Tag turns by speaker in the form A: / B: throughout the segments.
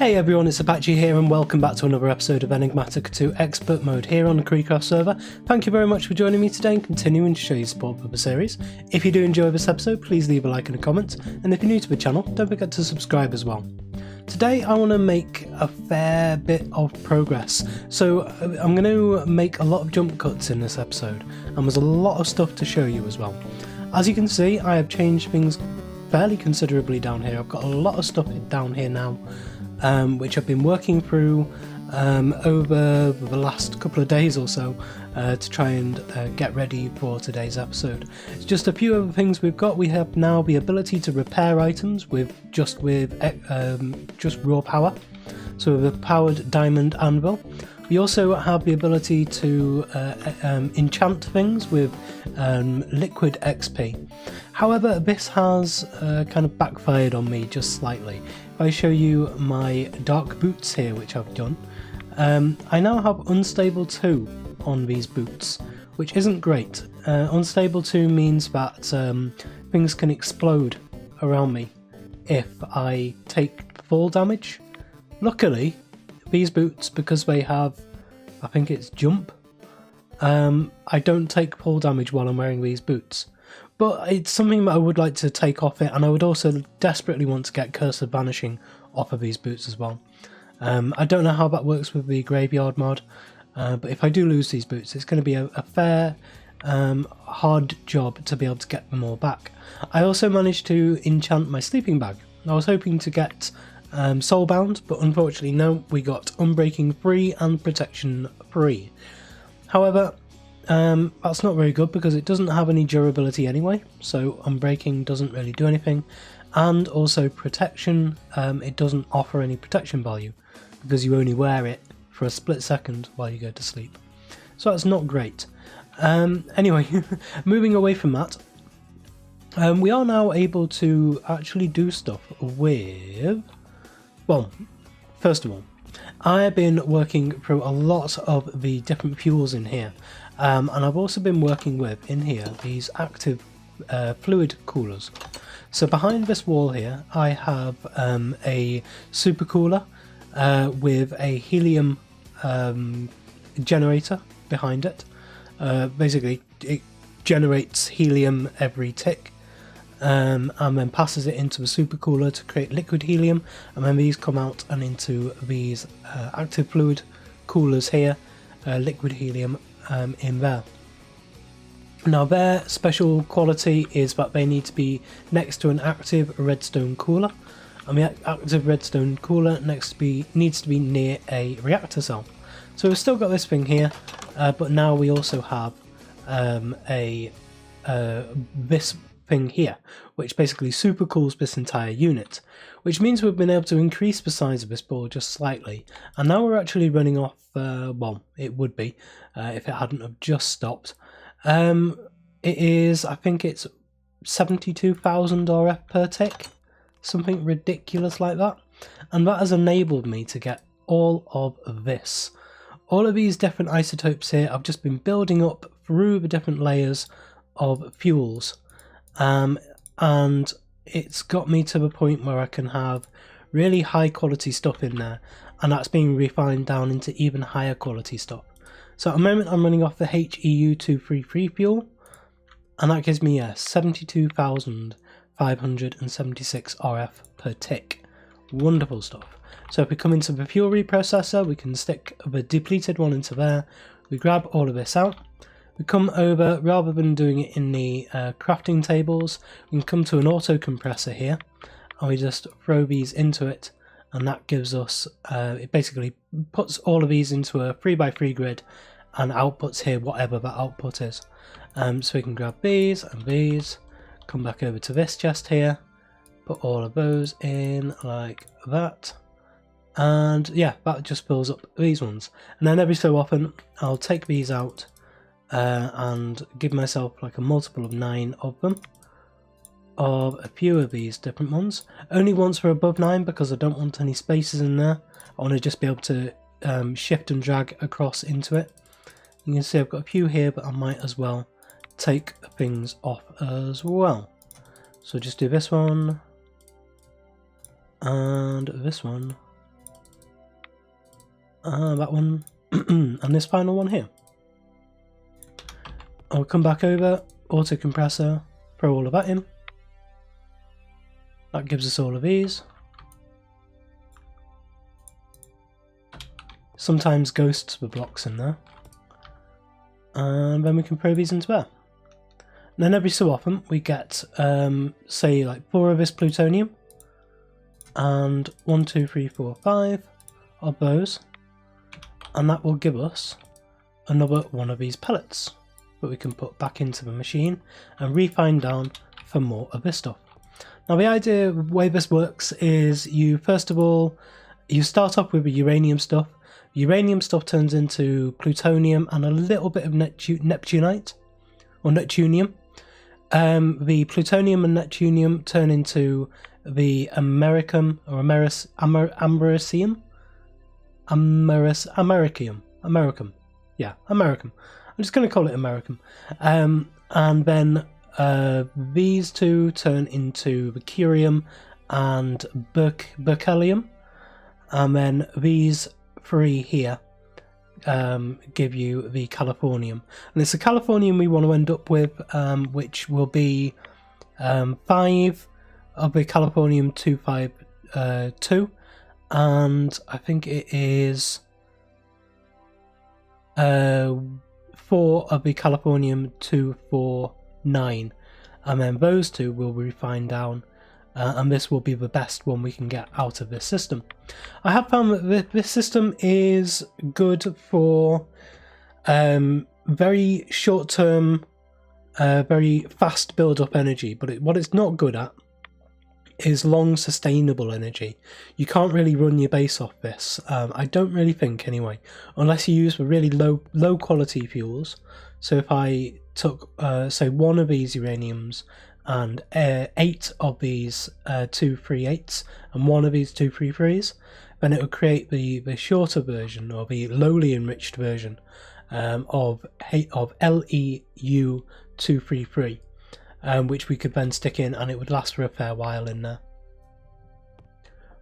A: Hey everyone, it's Apache here and welcome back to another episode of Enigmatica 2 Expert Mode here on the CreedCraft server. Thank you very much for joining me today and continuing to show your support for the series. If you do enjoy this episode, please leave a like and a comment, and if you're new to the channel, don't forget to subscribe as well. Today I want to make a fair bit of progress, so I'm going to make a lot of jump cuts in this episode, and there's a lot of stuff to show you as well. As you can see, I have changed things fairly considerably down here. I've got a lot of stuff down here now, which I've been working through over the last couple of days or so to try and get ready for today's episode. It's just a few other things we've got. We have now the ability to repair items with just raw power, so with a powered diamond anvil. We also have the ability to enchant things with liquid XP. However, this has kind of backfired on me just slightly. If I show you my dark boots here, which I've done, I now have unstable 2 on these boots, which isn't great. Unstable 2 means that things can explode around me if I take fall damage. Luckily, these boots, because they have, I think it's jump, I don't take fall damage while I'm wearing these boots. But it's something that I would like to take off it, and I would also desperately want to get Curse of Vanishing off of these boots as well. I don't know how that works with the Graveyard mod, but if I do lose these boots, it's going to be a fair, hard job to be able to get them all back. I also managed to enchant my sleeping bag. I was hoping to get Soulbound, but unfortunately no, we got Unbreaking 3 and Protection 3. However, that's not very good because it doesn't have any durability anyway, so Unbreaking doesn't really do anything, and also Protection, it doesn't offer any protection value because you only wear it for a split second while you go to sleep. So that's not great. Anyway, moving away from that, we are now able to actually do stuff with... Well, first of all, I've been working through a lot of the different fuels in here, and I've also been working with, in here, these active fluid coolers. So behind this wall here, I have a super cooler with a helium generator behind it. Basically, it generates helium every tick, and then passes it into the super cooler to create liquid helium, and then these come out and into these active fluid coolers here, liquid helium in there. Now their special quality is that they need to be next to an active redstone cooler, and the active redstone cooler needs to be near a reactor cell. So we've still got this thing here, but now we also have this thing here, which basically super cools this entire unit, which means we've been able to increase the size of this board just slightly, and now we're actually running off, well, it would be if it hadn't have just stopped. It is, I think it's 72,000 RF per tick, something ridiculous like that, and that has enabled me to get all of this. All of these different isotopes here I've just been building up through the different layers of fuels, and it's got me to the point where I can have really high quality stuff in there, and that's being refined down into even higher quality stuff. So at the moment I'm running off the HEU233 fuel, and that gives me 72,576 RF per tick. Wonderful stuff. So if we come into the fuel reprocessor, we can stick the depleted one into there, we grab all of this out, we come over, rather than doing it in the crafting tables, we can come to an auto compressor here, and we just throw these into it, and that gives us, it basically puts all of these into a 3x3 grid and outputs here whatever that output is. So we can grab these and these, come back over to this chest here, put all of those in like that, and yeah, that just fills up these ones. And then every so often I'll take these out and give myself like a multiple of 9 of them, of a few of these different ones. Only once for above 9 because I don't want any spaces in there. I want to just be able to shift and drag across into it. You can see I've got a few here, but I might as well take things off as well. So just do this one and this one that one, and this final one here. I'll come back over, auto compressor, throw all of that in. That gives us all of these. Sometimes ghosts with blocks in there. And then we can throw these into there. And then every so often we get, say, like 4 of this plutonium. And 1, 2, 3, 4, 5 of those. And that will give us another one of these pellets that we can put back into the machine and refine down for more of this stuff. Now the way this works is you first of all, you start off with the uranium stuff. Uranium stuff turns into plutonium and a little bit of neptunite or neptunium. The plutonium and neptunium turn into the americium or americium. Yeah, American. I'm just going to call it American. And then these two turn into the curium and berkelium. And then these 3 here give you the californium. And it's the californium we want to end up with, which will be 5 of the californium 252. And I think it is 4 of the californium 249, and then those 2 will be refined down, and this will be the best one we can get out of this system. I have found that this system is good for very short term, very fast build up energy, but what it's not good at is long sustainable energy. You can't really run your base off this, I don't really think anyway, unless you use the really low quality fuels. So if I took say 1 of these uraniums and 8 of these 238s and 1 of these 233s, then it would create the shorter version or the lowly enriched version of LEU 233. Which we could then stick in, and it would last for a fair while in there.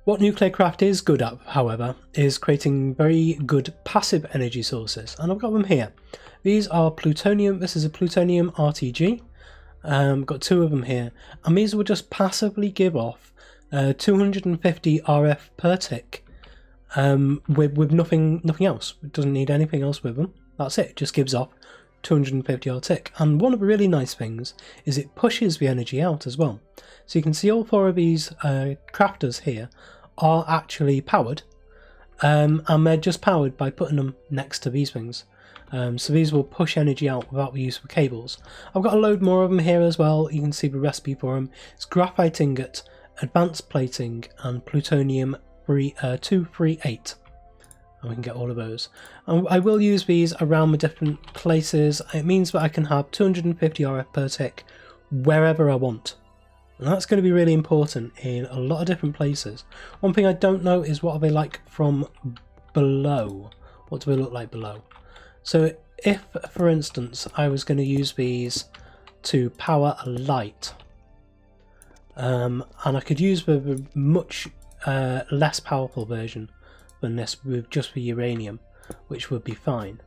A: What CreedCraft is good at, however, is creating very good passive energy sources, and I've got them here. These are plutonium. This is a plutonium RTG. Got 2 of them here, and these will just passively give off 250 RF per tick with nothing else. It doesn't need anything else with them. That's it. It just gives off 250 R tick. And one of the really nice things is it pushes the energy out as well. So you can see all 4 of these crafters here are actually powered, and they're just powered by putting them next to these things. So these will push energy out without the use of cables. I've got a load more of them here as well. You can see the recipe for them. It's graphite ingot, advanced plating, and plutonium 238. And we can get all of those. And I will use these around the different places. It means that I can have 250 RF per tick wherever I want. And that's going to be really important in a lot of different places. One thing I don't know is what are they like from below? What do they look like below? So if, for instance, I was going to use these to power a light, and I could use the much less powerful version than this with just the uranium, which would be fine.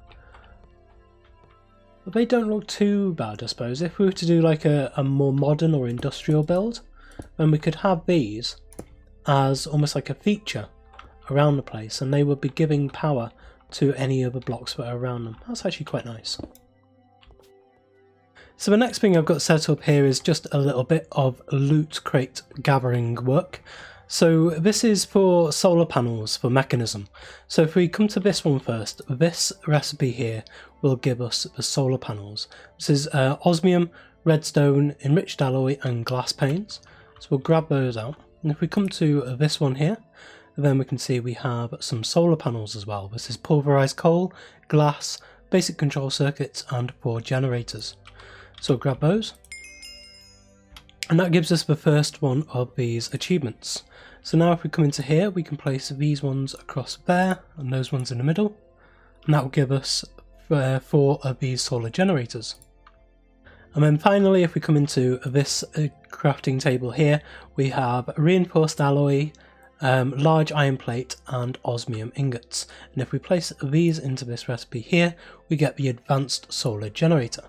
A: But they don't look too bad, I suppose. If we were to do like a more modern or industrial build, then we could have these as almost like a feature around the place, and they would be giving power to any other blocks that are around them. That's actually quite nice. So the next thing I've got set up here is just a little bit of loot crate gathering work. So this is for solar panels for mechanism. So if we come to this one first, this recipe here will give us the solar panels. This is osmium, redstone, enriched alloy and glass panes. So we'll grab those out. And if we come to this one here, then we can see we have some solar panels as well. This is pulverized coal, glass, basic control circuits and 4 generators. So we'll grab those. And that gives us the first one of these achievements. So now if we come into here, we can place these ones across there and those ones in the middle. And that will give us 4 of these solar generators. And then finally, if we come into this crafting table here, we have reinforced alloy, large iron plate and osmium ingots. And if we place these into this recipe here, we get the advanced solar generator.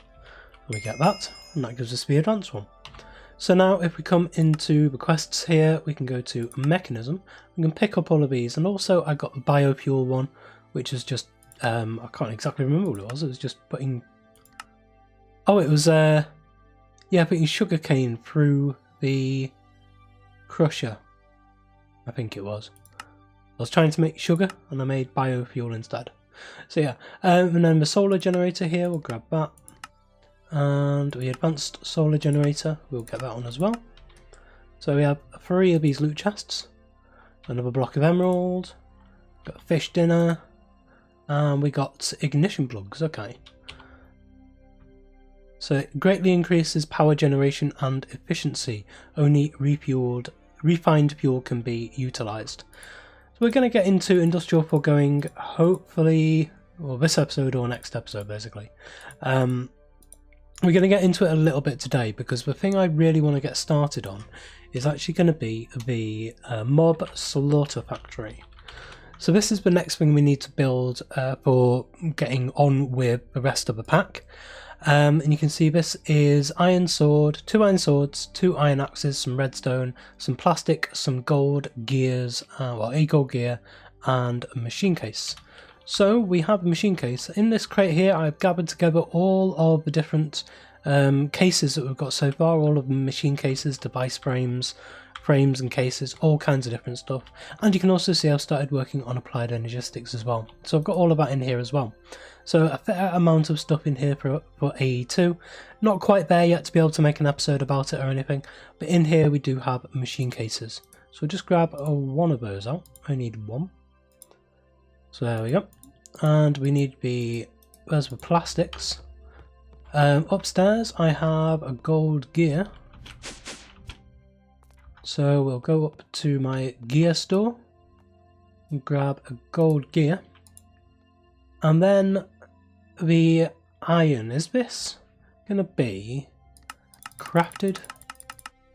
A: We get that, and that gives us the advanced one. So now if we come into the quests here, we can go to mechanism, we can pick up all of these, and also I got the biofuel one, which is just, I can't exactly remember what it was just putting, oh it was, yeah, putting sugarcane through the crusher, I think it was. I was trying to make sugar and I made biofuel instead. So yeah, and then the solar generator here, we'll grab that. And the advanced solar generator, we'll get that on as well. So we have 3 of these loot chests, another block of emerald, got fish dinner, and we got ignition plugs. Okay. So it greatly increases power generation and efficiency. Only refined fuel can be utilised. So we're going to get into industrial foregoing, hopefully, well, this episode or next episode, basically. We're going to get into it a little bit today because the thing I really want to get started on is actually going to be the mob slaughter factory. So this is the next thing we need to build for getting on with the rest of the pack. And you can see this is iron sword, 2 iron swords, 2 iron axes, some redstone, some plastic, some gold gears, well, a gold gear, and a machine case. So we have a machine case. In this crate here, I've gathered together all of the different cases that we've got so far, all of the machine cases, device frames and cases, all kinds of different stuff. And you can also see I've started working on applied energistics as well. So I've got all of that in here as well. So a fair amount of stuff in here for AE2. Not quite there yet to be able to make an episode about it or anything, but in here we do have machine cases. So we'll just grab one of those out. I need 1. So there we go. And we need where's the plastics? Upstairs I have a gold gear. So we'll go up to my gear store and grab a gold gear. And then the iron, is this going to be crafted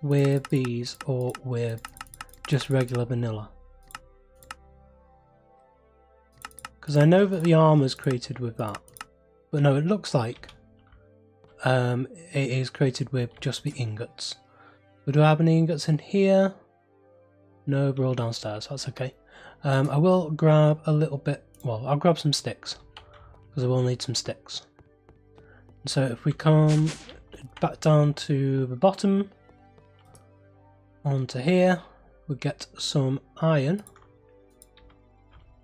A: with these or with just regular vanilla? Because I know that the armor's created with that, but no, it looks like it is created with just the ingots. But do I have any ingots in here? No, they're all downstairs, that's okay. I will grab a little bit, well, I'll grab some sticks, because I will need some sticks. So if we come back down to the bottom, onto here, we'll get some iron.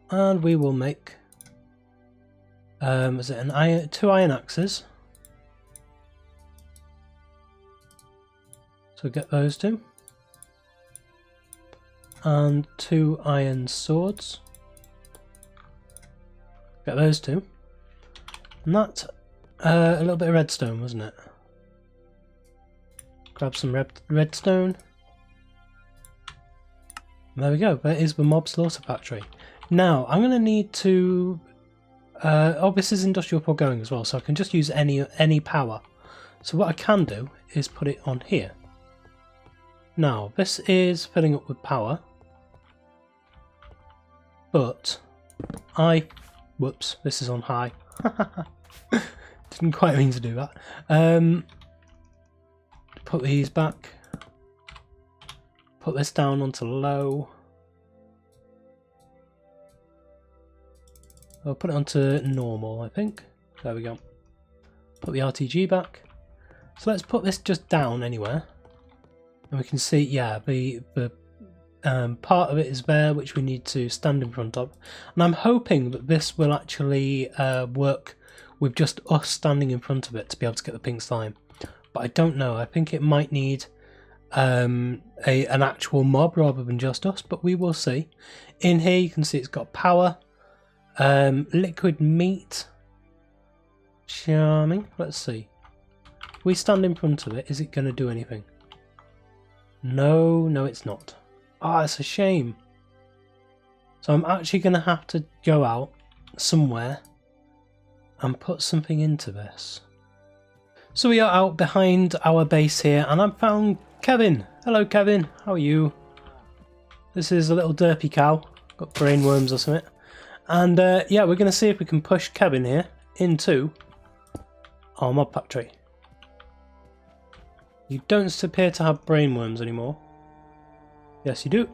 A: And we will make, is it 2 iron axes? So get those 2. And 2 iron swords. Get those 2. And that, a little bit of redstone, wasn't it? Grab some redstone. And there we go, there is the mob slaughter factory. Now, I'm going to need to... oh, this is industrial foregoing as well, so I can just use any power. So what I can do is put it on here. Now, this is filling up with power. But whoops, this is on high. Didn't quite mean to do that. Put these back. Put this down onto low. I'll put it onto normal, I think. There we go. Put the RTG back. So let's put this just down anywhere. And we can see, yeah, the part of it is there, which we need to stand in front of. And I'm hoping that this will actually work with just us standing in front of it to be able to get the pink slime. But I don't know. I think it might need an actual mob rather than just us, but we will see. In here you can see it's got power. Liquid meat. Charming. Let's see. If we stand in front of it, is it going to do anything? No, it's not. Ah, it's a shame. So I'm actually going to have to go out somewhere and put something into this. So we are out behind our base here, and I've found Kevin. Hello, Kevin. How are you? This is a little derpy cow. Got brain worms or something. And yeah, we're going to see if we can push Kevin here into our mod pack tree. You don't appear to have brain worms anymore. Yes, you do.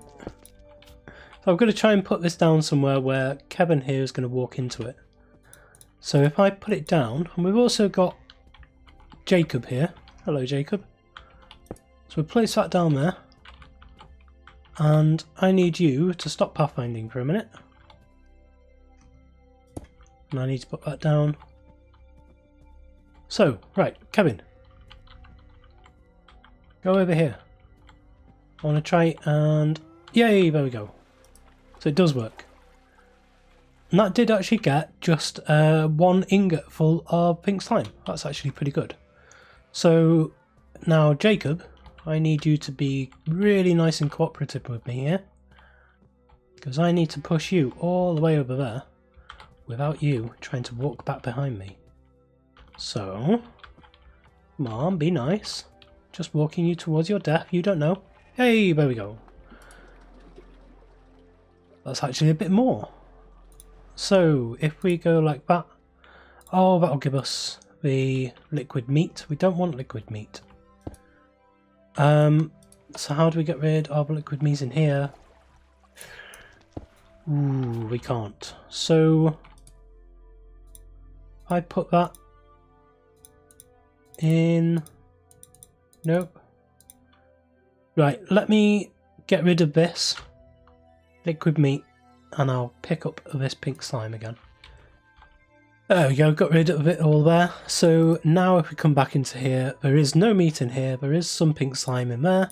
A: So I'm going to try and put this down somewhere where Kevin here is going to walk into it. So if I put it down, and we've also got Jacob here. Hello, Jacob. So we'll place that down there. And I need you to stop pathfinding for a minute. And I need to put that down. So, right, Kevin. Go over here. I want to try and... Yay, there we go. So it does work. And that did actually get just 1 ingot full of pink slime. That's actually pretty good. So now, Jacob, I need you to be really nice and cooperative with me here. Because I need to push you all the way over there without you trying to walk back behind me. So, come on, be nice. Just walking you towards your death, you don't know. Hey, there we go. That's actually a bit more. So, if we go like that, oh, that'll give us the liquid meat. We don't want liquid meat. So how do we get rid of liquid meat in here? Ooh, we can't. So, I put that in... Nope. Right, let me get rid of this liquid meat and I'll pick up this pink slime again. There we go, got rid of it all there. So now if we come back into here, there is no meat in here, there is some pink slime in there.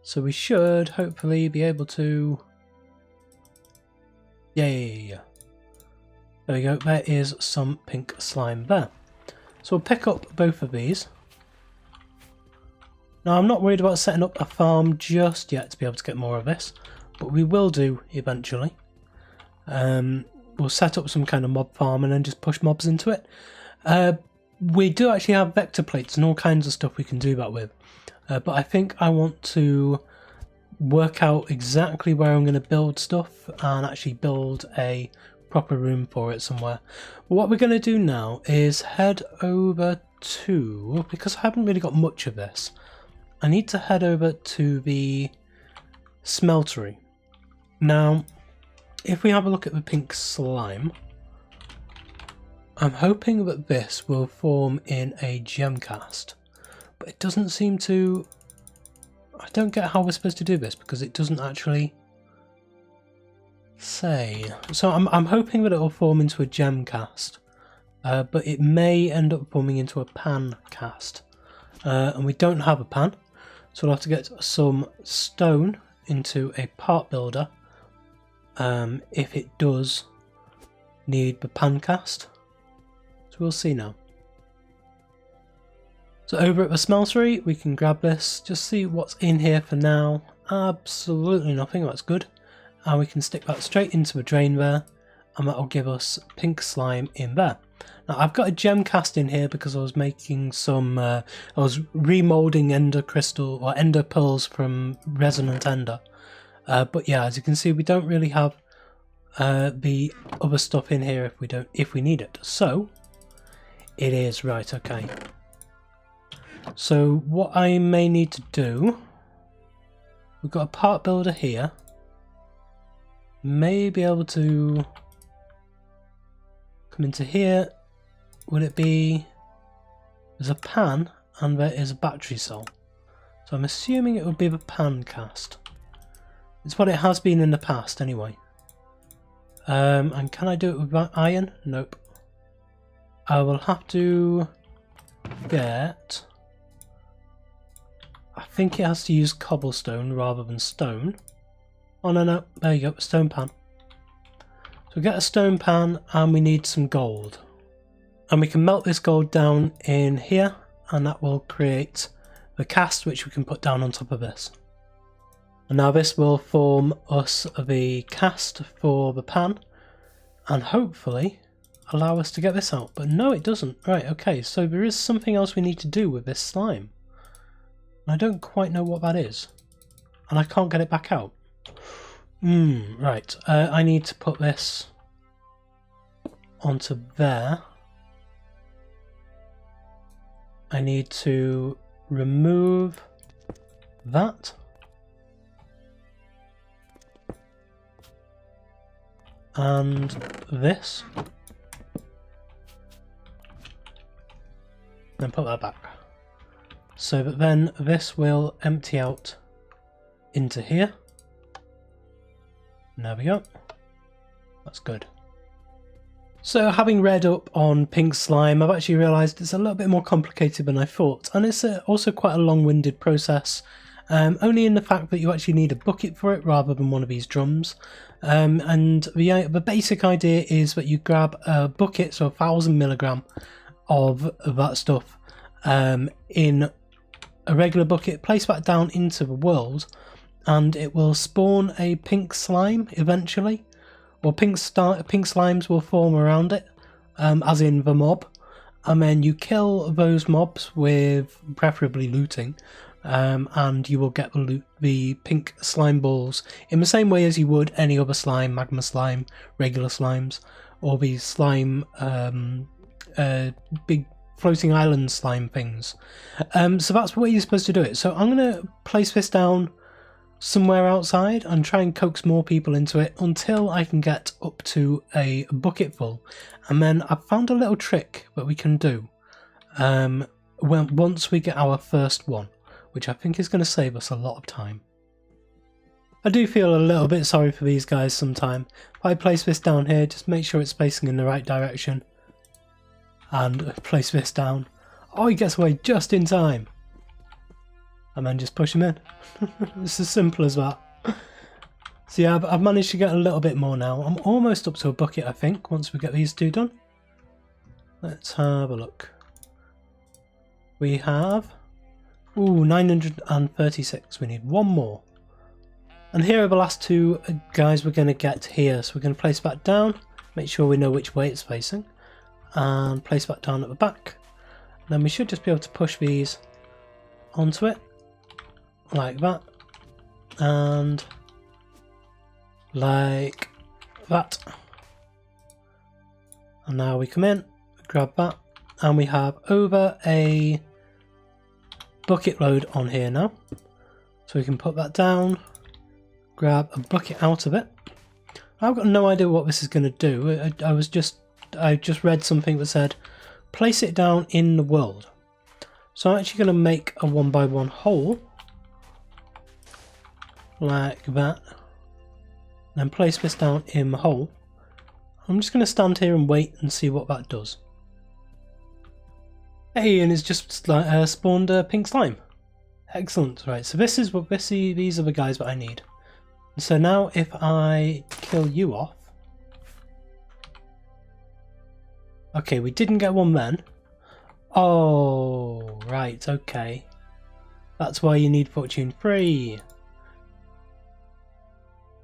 A: So we should hopefully be able to... Yeah. There we go, there is some pink slime there. So we'll pick up both of these. Now I'm not worried about setting up a farm just yet to be able to get more of this, but we will do eventually. We'll set up some kind of mob farm and then just push mobs into it. We do actually have vector plates and all kinds of stuff we can do that with, but I think I want to work out exactly where I'm going to build stuff and actually build a proper room for it somewhere. But what we're going to do now is head over to, because I haven't really got much of this, I need to head over to the smeltery. Now, if we have a look at the pink slime, I'm hoping that this will form in a gem cast, but it doesn't seem to... I don't get how we're supposed to do this because it doesn't actually say. So I'm hoping that it will form into a gem cast, but it may end up forming into a pan cast, and we don't have a pan. So we'll have to get some stone into a part builder if it does need the pan cast. So we'll see now. So over at the smeltery we can grab this, just see what's in here for now. Absolutely nothing, that's good. And we can stick that straight into a drain there and that will give us pink slime in there. Now I've got a gem cast in here because I was making some, I was remoulding ender crystal or ender pearls from resonant ender. But yeah, as you can see, we don't really have the other stuff in here if we need it. So it is right, okay. So what I may need to do, we've got a part builder here. May be able to come into here. Would it be... There's a pan and there is a battery cell. So I'm assuming it would be the pan cast. It's what it has been in the past anyway. And can I do it with iron? Nope. I will have to get... I think it has to use cobblestone rather than stone. Oh no, there you go, a stone pan. So we get a stone pan and we need some gold. And we can melt this gold down in here and that will create the cast which we can put down on top of this. And now this will form us the cast for the pan and hopefully allow us to get this out. But no, it doesn't. Right, okay, so there is something else we need to do with this slime. And I don't quite know what that is. And I can't get it back out. Right. I need to put this onto there. I need to remove that. And this. Then put that back. So that then this will empty out into here. There we go. That's good. So having read up on pink slime, I've actually realised it's a little bit more complicated than I thought, and it's also quite a long-winded process, only in the fact that you actually need a bucket for it rather than one of these drums. And the basic idea is that you grab a bucket, so 1,000 milligram of that stuff in a regular bucket, place that down into the world, and it will spawn a pink slime eventually. Or pink slimes will form around it, as in the mob, and then you kill those mobs with preferably looting, and you will get the pink slime balls in the same way as you would any other slime, magma slime, regular slimes, or these slime big floating island slime things. So that's the way you're supposed to do it. So I'm going to place this down somewhere outside and try and coax more people into it until I can get up to a bucket full, and then I've found a little trick that we can do once we get our first one, which I think is going to save us a lot of time. I do feel a little bit sorry for these guys sometime. If I place this down here, just make sure it's facing in the right direction, and place this down. Oh, he gets away just in time. And then just push him in. It's as simple as that. So yeah, I've managed to get a little bit more now. I'm almost up to a bucket, I think, once we get these two done. Let's have a look. We have 936. We need one more. And here are the last two guys we're going to get here. So we're going to place that down, make sure we know which way it's facing, and place that down at the back. And then we should just be able to push these onto it. Like that, and like that. And now we come in, grab that, and we have over a bucket load on here now. So we can put that down, grab a bucket out of it. I've got no idea what this is going to do. I just read something that said place it down in the world. So I'm actually going to make a 1x1 hole. Like that, then place this down in the hole. I'm just going to stand here and wait and see what that does. Hey, and it's just spawned a pink slime. Excellent. Right, so these are the guys that I need. So now if I kill you off, okay, we didn't get one then. Oh, right, okay, that's why you need fortune 3.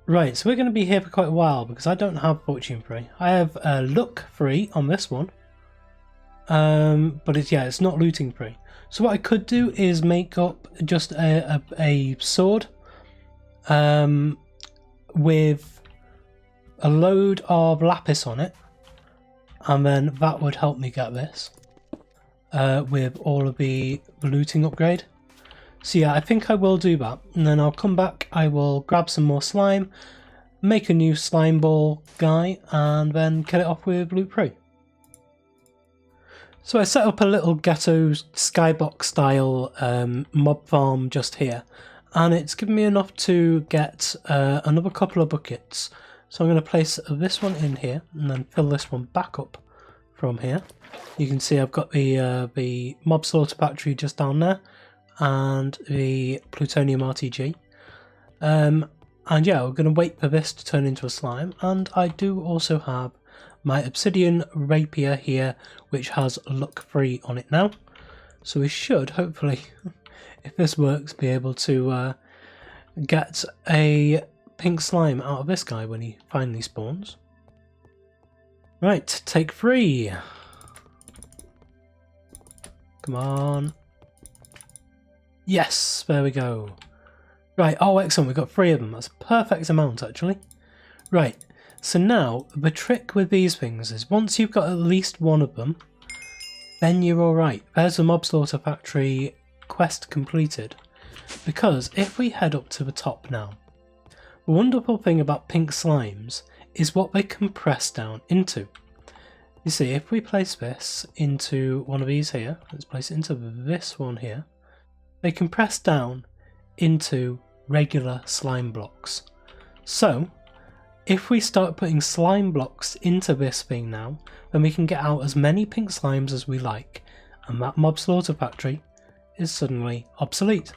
A: Right, so we're going to be here for quite a while because I don't have fortune 3. I have luck 3 on this one, but it's not looting 3. So what I could do is make up just a sword with a load of lapis on it, and then that would help me get this with all of the looting upgrade. So yeah, I think I will do that, and then I'll come back, I will grab some more slime, make a new slime ball guy, and then kill it off with loot 3. So I set up a little ghetto skybox style mob farm just here, and it's given me enough to get another couple of buckets. So I'm going to place this one in here, and then fill this one back up from here. You can see I've got the mob slaughter factory just down there, and the plutonium RTG, and yeah, we're going to wait for this to turn into a slime. And I do also have my obsidian rapier here, which has luck 3 on it now, so we should hopefully, if this works, be able to get a pink slime out of this guy when he finally spawns. Right, take 3. Come on. Yes, there we go. Right, oh excellent, we've got 3 of them. That's a perfect amount actually. Right, so now the trick with these things is once you've got at least 1 of them, then you're alright. There's the Mob Slaughter Factory quest completed. Because if we head up to the top now, the wonderful thing about pink slimes is what they compress down into. You see, if we place this into one of these here, let's place it into this one here, they compress down into regular slime blocks. So, if we start putting slime blocks into this thing now, then we can get out as many pink slimes as we like, and that Mob Slaughter Factory is suddenly obsolete.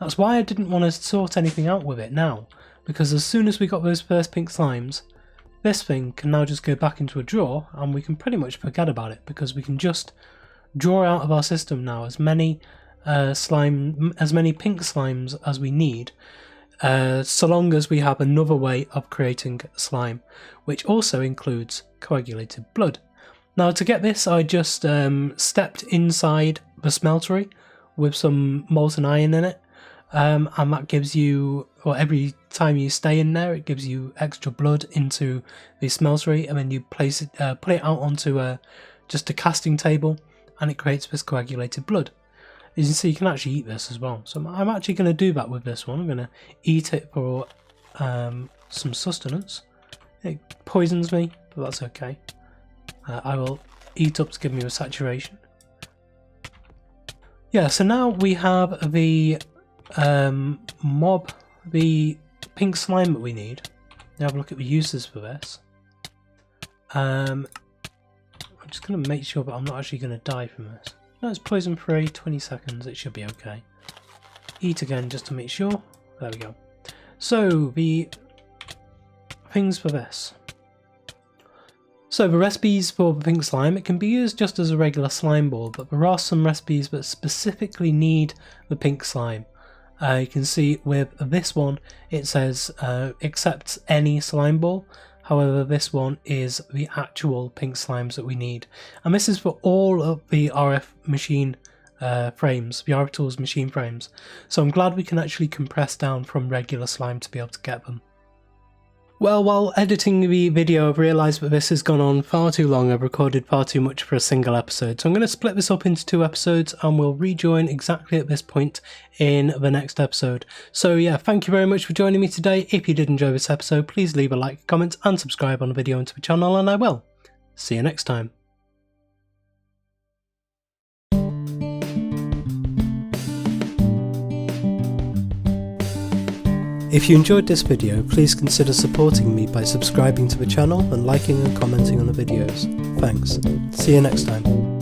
A: That's why I didn't want to sort anything out with it now, because as soon as we got those first pink slimes, this thing can now just go back into a drawer and we can pretty much forget about it, because we can just draw out of our system now as many pink slimes as we need, so long as we have another way of creating slime, which also includes coagulated blood. Now to get this, I just stepped inside the smeltery with some molten iron in it, and that gives you, well, every time you stay in there it gives you extra blood into the smeltery, and then you place it, put it out onto just a casting table, and it creates this coagulated blood. As you can see, you can actually eat this as well, so I'm actually going to do that with this one. I'm going to eat it for some sustenance. It poisons me, but that's okay. I will eat up to give me a saturation. Yeah, so now we have the the pink slime that we need. Now have a look at the uses for this. I'm just going to make sure that I'm not actually going to die from this. No, it's poison free, 20 seconds, it should be okay. Eat again just to make sure. There we go. So, the things for this. So the recipes for the pink slime, it can be used just as a regular slime ball, but there are some recipes that specifically need the pink slime. You can see with this one, it says accepts any slime ball. However, this one is the actual pink slimes that we need. And this is for all of the RF machine frames, the RF Tools machine frames. So I'm glad we can actually compress down from regular slime to be able to get them. Well, while editing the video, I've realised that this has gone on far too long. I've recorded far too much for a single episode. So I'm going to split this up into 2 episodes and we'll rejoin exactly at this point in the next episode. So yeah, thank you very much for joining me today. If you did enjoy this episode, please leave a like, comment and subscribe on the video and to the channel, and I will see you next time. If you enjoyed this video, please consider supporting me by subscribing to the channel and liking and commenting on the videos. Thanks. See you next time.